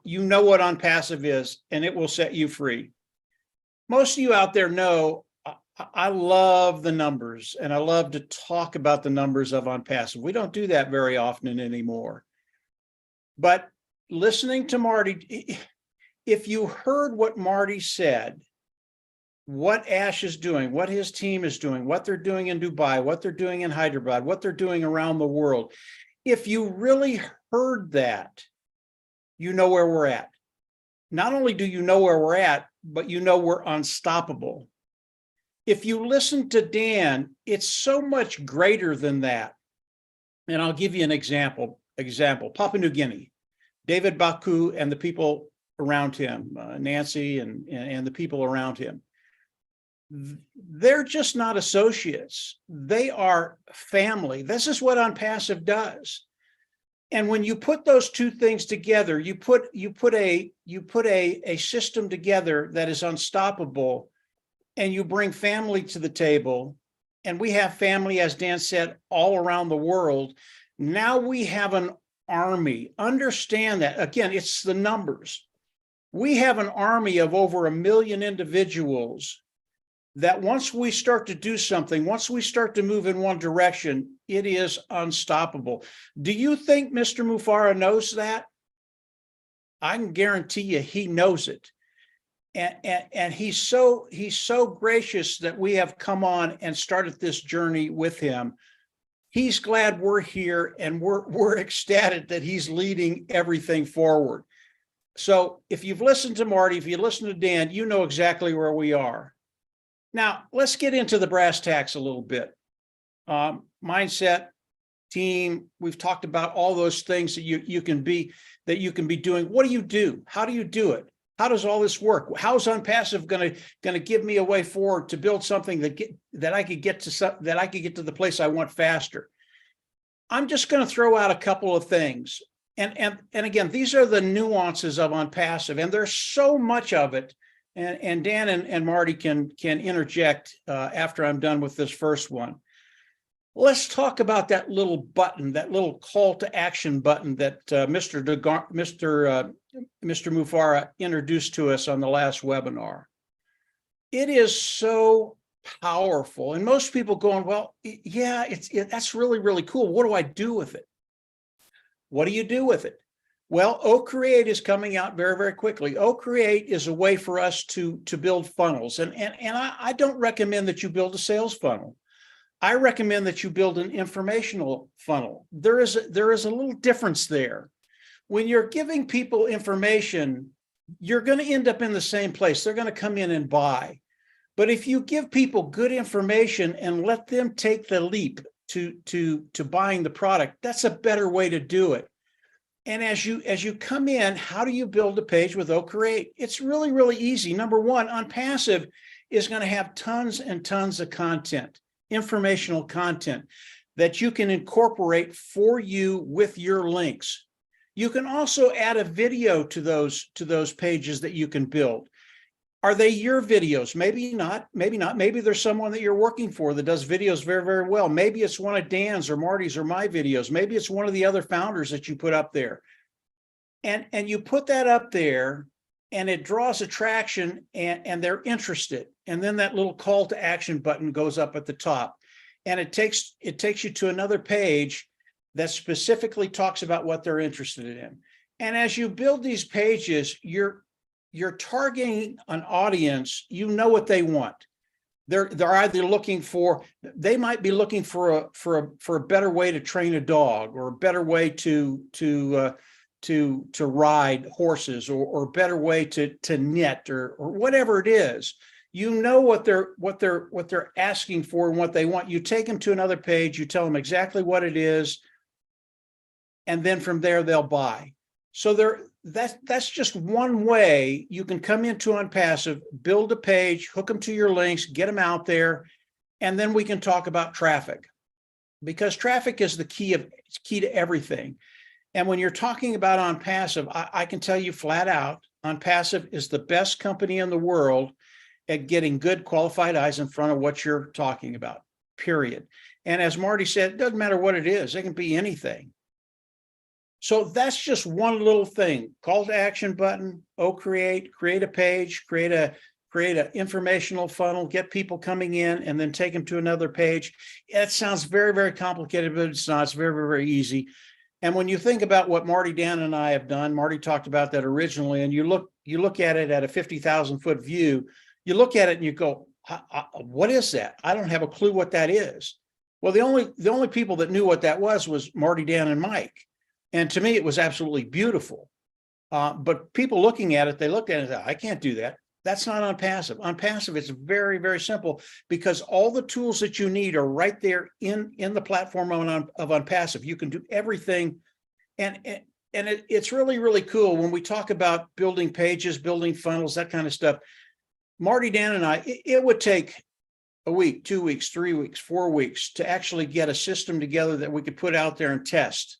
you know what Onpassive is, and it will set you free. Most of you out there know I love the numbers, and I love to talk about the numbers of Onpassive. We don't do that very often anymore. But listening to Marty, if you heard what Marty said, what Ash is doing, what his team is doing, what they're doing in Dubai, what they're doing in Hyderabad, what they're doing around the world, if you really heard that, you know where we're at. Not only do you know where we're at, but you know we're unstoppable. If you listen to Dan, it's so much greater than that. And I'll give you an example. Papua New Guinea, David Baku and the people around him, Nancy and the people around him. They're just not associates. They are family. This is what Onpassive does. And when you put those two things together, you put a system together that is unstoppable, and you bring family to the table. And we have family, as Dan said, all around the world. Now we have an army. Understand that. Again, it's the numbers. We have an army of over 1 million individuals that once we start to do something, once we start to move in one direction, it is unstoppable. Do you think Mr. Mufara knows that? I can guarantee you he knows it. And he's so gracious that we have come on and started this journey with him. He's glad we're here, and we're ecstatic that he's leading everything forward. So if you've listened to Marty, if you listen to Dan, you know exactly where we are. Now, let's get into the brass tacks a little bit. Mindset, team, we've talked about all those things that you can be doing. What do you do? How do you do it? How does all this work? How's Onpassive going to give me a way forward to build something that I could get to the place I want faster? I'm just going to throw out a couple of things. And again, these are the nuances of Onpassive, and there's so much of it. And Dan and Marty can interject after I'm done with this first one. Let's talk about that little button, that little call to action button that Mr. Mufara introduced to us on the last webinar. It is so powerful, and most people going, well, yeah, that's really, really cool. What do I do with it? What do you do with it? Well, OCreate is coming out very, very quickly. OCreate is a way for us to build funnels. And I don't recommend that you build a sales funnel. I recommend that you build an informational funnel. There is a little difference there. When you're giving people information, you're going to end up in the same place. They're going to come in and buy. But if you give people good information and let them take the leap to buying the product, that's a better way to do it. And as you come in, how do you build a page with OCreate? It's really, really easy. Number one, Onpassive is going to have tons and tons of content, informational content that you can incorporate for you with your links. You can also add a video to those pages that you can build. Are they your videos? Maybe not, maybe not. Maybe there's someone that you're working for that does videos very, very well. Maybe it's one of Dan's or Marty's or my videos. Maybe it's one of the other founders that you put up there. And you put that up there, and it draws attraction, and they're interested. And then that little call to action button goes up at the top. And it takes you to another page that specifically talks about what they're interested in. And as you build these pages, you're targeting an audience. You know what they want. They're either looking for, they might be looking for a better way to train a dog, or a better way to ride horses, or a better way to knit, or whatever it is. You know what they're asking for and what they want. You take them to another page, you tell them exactly what it is, and then from there they'll buy. So that's just one way you can come into Onpassive, build a page, hook them to your links, get them out there, and then we can talk about traffic, because traffic is the key to everything. And when you're talking about Onpassive, I can tell you flat out, Onpassive is the best company in the world at getting good qualified eyes in front of what you're talking about, period. And as Marty said, it doesn't matter what it is. It can be anything. So that's just one little thing. Call to action button, OCreate, create a page, create an informational funnel, get people coming in, and then take them to another page. It sounds very, very complicated, but it's not. It's very, very, very easy. And when you think about what Marty, Dan, and I have done, Marty talked about that originally, and you look at it at a 50,000 foot view, you look at it and you go, what is that? I don't have a clue what that is. Well, the only people that knew what that was Marty, Dan, and Mike. And to me, it was absolutely beautiful. But people looking at it, they looked at it and said, I can't do that. That's not Onpassive. Onpassive is very, very simple, because all the tools that you need are right there in the platform of Onpassive. You can do everything. And it's really, really cool when we talk about building pages, building funnels, that kind of stuff. Marty, Dan, and I, it would take a week, 2 weeks, 3 weeks, 4 weeks to actually get a system together that we could put out there and test.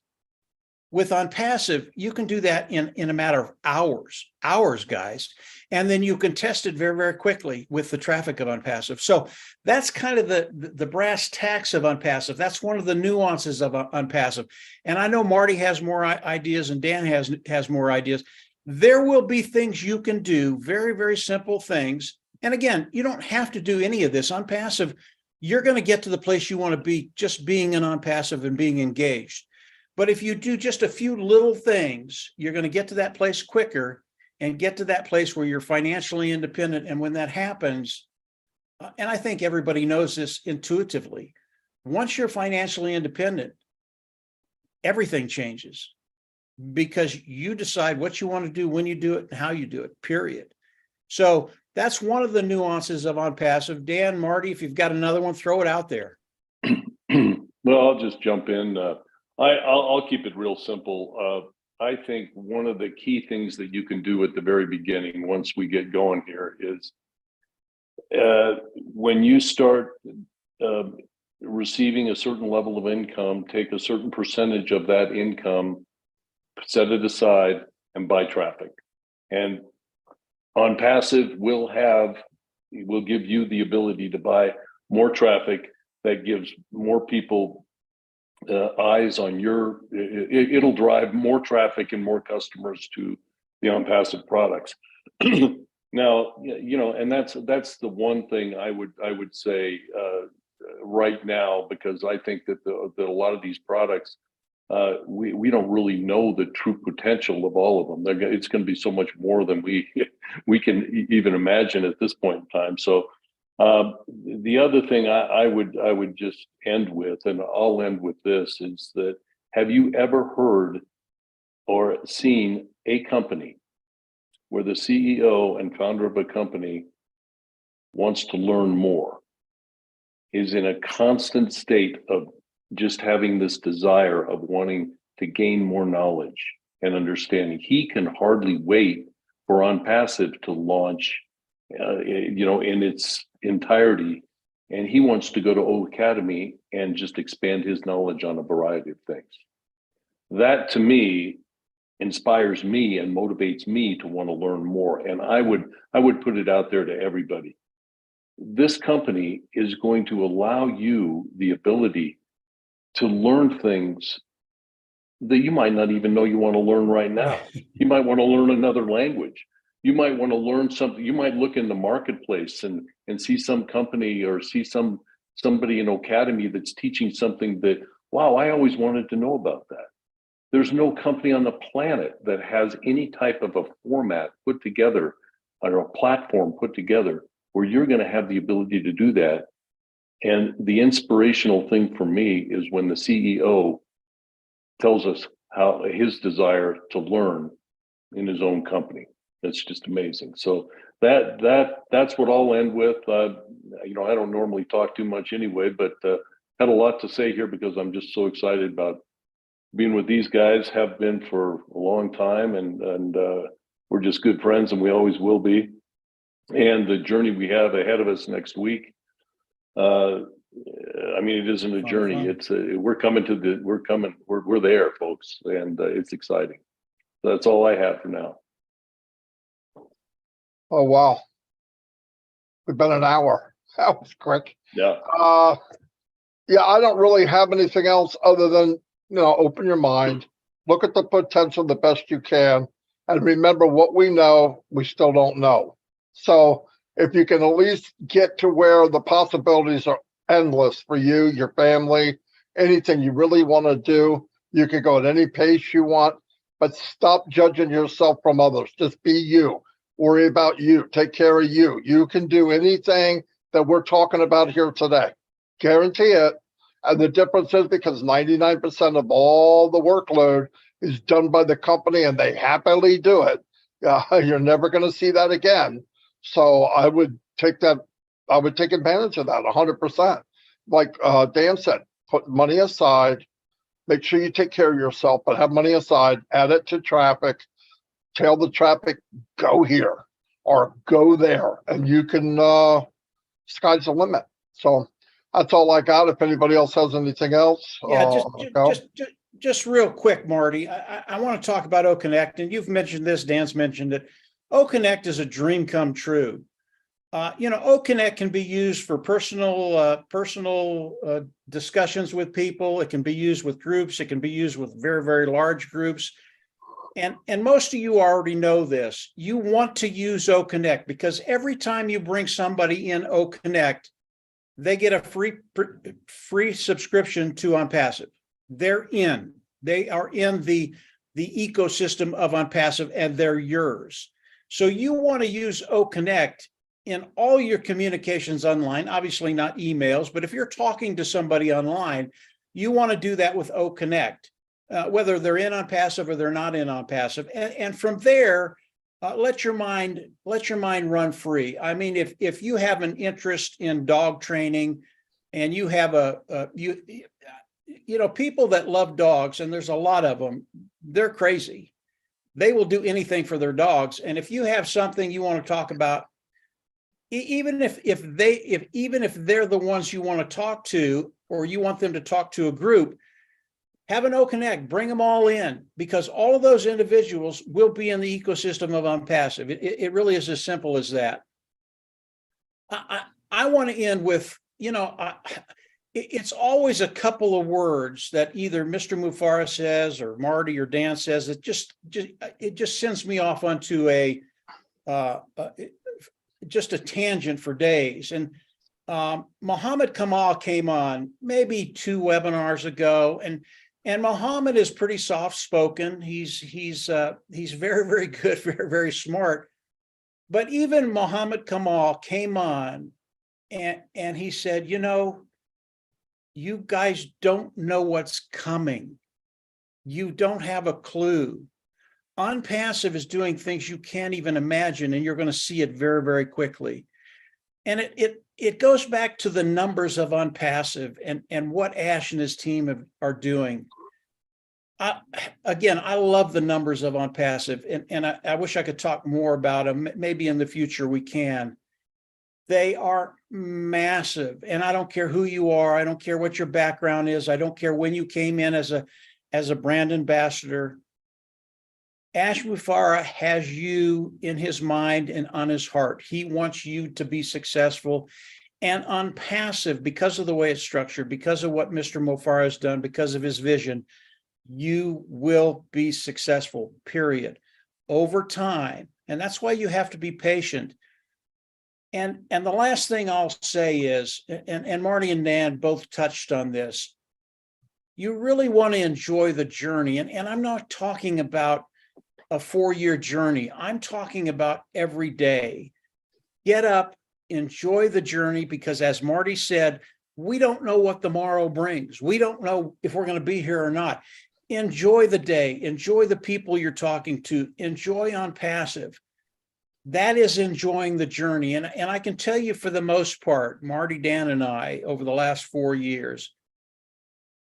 With Onpassive, you can do that in a matter of hours, guys. And then you can test it very, very quickly with the traffic of Onpassive. So that's kind of the brass tacks of Onpassive. That's one of the nuances of Onpassive. And I know Marty has more ideas and Dan has more ideas. There will be things you can do, very, very simple things. And again, you don't have to do any of this. Onpassive, you're going to get to the place you want to be just being an Onpassive and being engaged. But if you do just a few little things, you're going to get to that place quicker and get to that place where you're financially independent. And when that happens, and I think everybody knows this intuitively, once you're financially independent, everything changes because you decide what you want to do, when you do it, and how you do it, period. So that's one of the nuances of Onpassive. Dan, Marty, if you've got another one, throw it out there. Well, I'll just jump in. I'll keep it real simple. I think one of the key things that you can do at the very beginning, once we get going here, is when you start receiving a certain level of income, take a certain percentage of that income, set it aside, and buy traffic. And Onpassive will give you the ability to buy more traffic that gives more people eyes on it'll drive more traffic and more customers to the Onpassive products. Now, and that's the one thing I would say right now, because I think that a lot of these products, we don't really know the true potential of all of them. It's going to be so much more than we can even imagine at this point in time. So the other thing I would just end with, and I'll end with this, is that have you ever heard or seen a company where the CEO and founder of a company wants to learn more, is in a constant state of just having this desire of wanting to gain more knowledge and understanding? He can hardly wait for Onpassive to launch, in its entirety, and he wants to go to O Academy and just expand his knowledge on a variety of things. That, to me, inspires me and motivates me to want to learn more. And I would put it out there to everybody. This company is going to allow you the ability to learn things that you might not even know you want to learn right now. You might want to learn another language. You might want to learn something. You might look in the marketplace and see some company or see somebody in Academy that's teaching something that, wow, I always wanted to know about that. There's no company on the planet that has any type of a format put together or a platform put together where you're going to have the ability to do that. And the inspirational thing for me is when the CEO tells us how his desire to learn in his own company. It's just amazing. So that's what I'll end with. I don't normally talk too much anyway, but had a lot to say here because I'm just so excited about being with these guys. Have been for a long time, and we're just good friends, and we always will be. And the journey we have ahead of us next week. It isn't a journey. It's we're there, folks, and it's exciting. That's all I have for now. Oh, wow. We've been an hour. That was quick. Yeah. I don't really have anything else other than, open your mind, look at the potential the best you can, and remember what we know, we still don't know. So if you can at least get to where the possibilities are endless for you, your family, anything you really want to do, you can go at any pace you want, but stop judging yourself from others. Just be you. Worry about you. Take care of you. You can do anything that we're talking about here today. Guarantee it. And the difference is because 99% of all the workload is done by the company and they happily do it. You're never going to see that again. So I would take advantage of that 100%. Like Dan said, put money aside, make sure you take care of yourself, but have money aside, add it to traffic, tell the traffic, go here or go there, and you can, sky's the limit. So that's all I got. If anybody else has anything else, Yeah, just real quick, Marty, I want to talk about OConnect, and you've mentioned this, Dan's mentioned it. OConnect is a dream come true. OConnect can be used for personal discussions with people. It can be used with groups. It can be used with very, very large groups. And most of you already know this. You want to use OConnect because every time you bring somebody in OConnect, they get a free subscription to Onpassive. They're in. They are in the ecosystem of Onpassive, and they're yours. So you want to use OConnect in all your communications online, obviously not emails, but if you're talking to somebody online, you want to do that with OConnect, whether they're in Onpassive or they're not in Onpassive. And from there, let your mind run free. I mean, if you have an interest in dog training and you have people that love dogs, and there's a lot of them, they're crazy. They will do anything for their dogs. And if you have something you want to talk about, even if they're the ones you want to talk to, or you want them to talk to a group, have an OConnect, bring them all in, because all of those individuals will be in the ecosystem of Onpassive. It really is as simple as that. I want to end with, it's always a couple of words that either Mr. Mufara says or Marty or Dan says that it just sends me off onto just a tangent for days. And Muhammad Kamal came on maybe 2 webinars ago, and Muhammad is pretty soft spoken. He's very, very good, very, very smart. But even Muhammad Kamal came on and he said, you guys don't know what's coming. You don't have a clue. Onpassive is doing things you can't even imagine, and you're going to see it very, very quickly. And it goes back to the numbers of Onpassive and what Ash and his team are doing. I love the numbers of Onpassive, and I wish I could talk more about them. Maybe in the future we can. They are massive, and I don't care who you are. I don't care what your background is. I don't care when you came in as a brand ambassador. Ash Mufara has you in his mind and on his heart. He wants you to be successful. And Onpassive, because of the way it's structured, because of what Mr. Mufara has done, because of his vision, you will be successful, period, over time. And that's why you have to be patient. And the last thing I'll say is, and Marty and Dan both touched on this, you really want to enjoy the journey. And I'm not talking about a 4-year journey. I'm talking about every day. Get up, enjoy the journey, because as Marty said, we don't know what tomorrow brings. We don't know if we're going to be here or not. Enjoy the day. Enjoy the people you're talking to. Enjoy Onpassive. That is enjoying the journey. And I can tell you, for the most part, Marty, Dan, and I, over the last 4 years,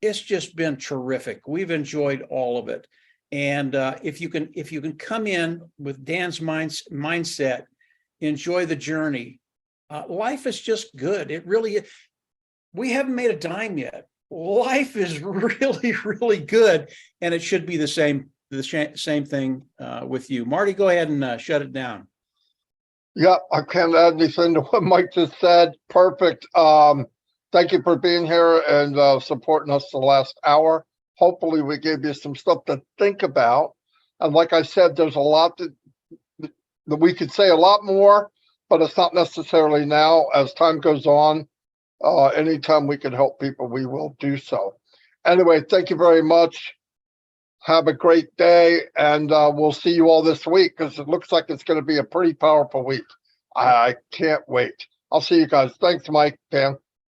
it's just been terrific. We've enjoyed all of it. And if you can come in with Dan's mindset, enjoy the journey. Life is just good. It really is. We haven't made a dime yet. Life is really, really good, and it should be the same thing with you. Marty, go ahead and shut it down. Yeah, I can't add anything to what Mike just said. Perfect. Thank you for being here and supporting us the last hour. Hopefully we gave you some stuff to think about. And like I said, there's a lot that we could say a lot more, but it's not necessarily now. As time goes on, anytime we can help people, we will do so. Anyway, thank you very much. Have a great day, and we'll see you all this week, because it looks like it's going to be a pretty powerful week. I can't wait. I'll see you guys. Thanks, Mike, Dan.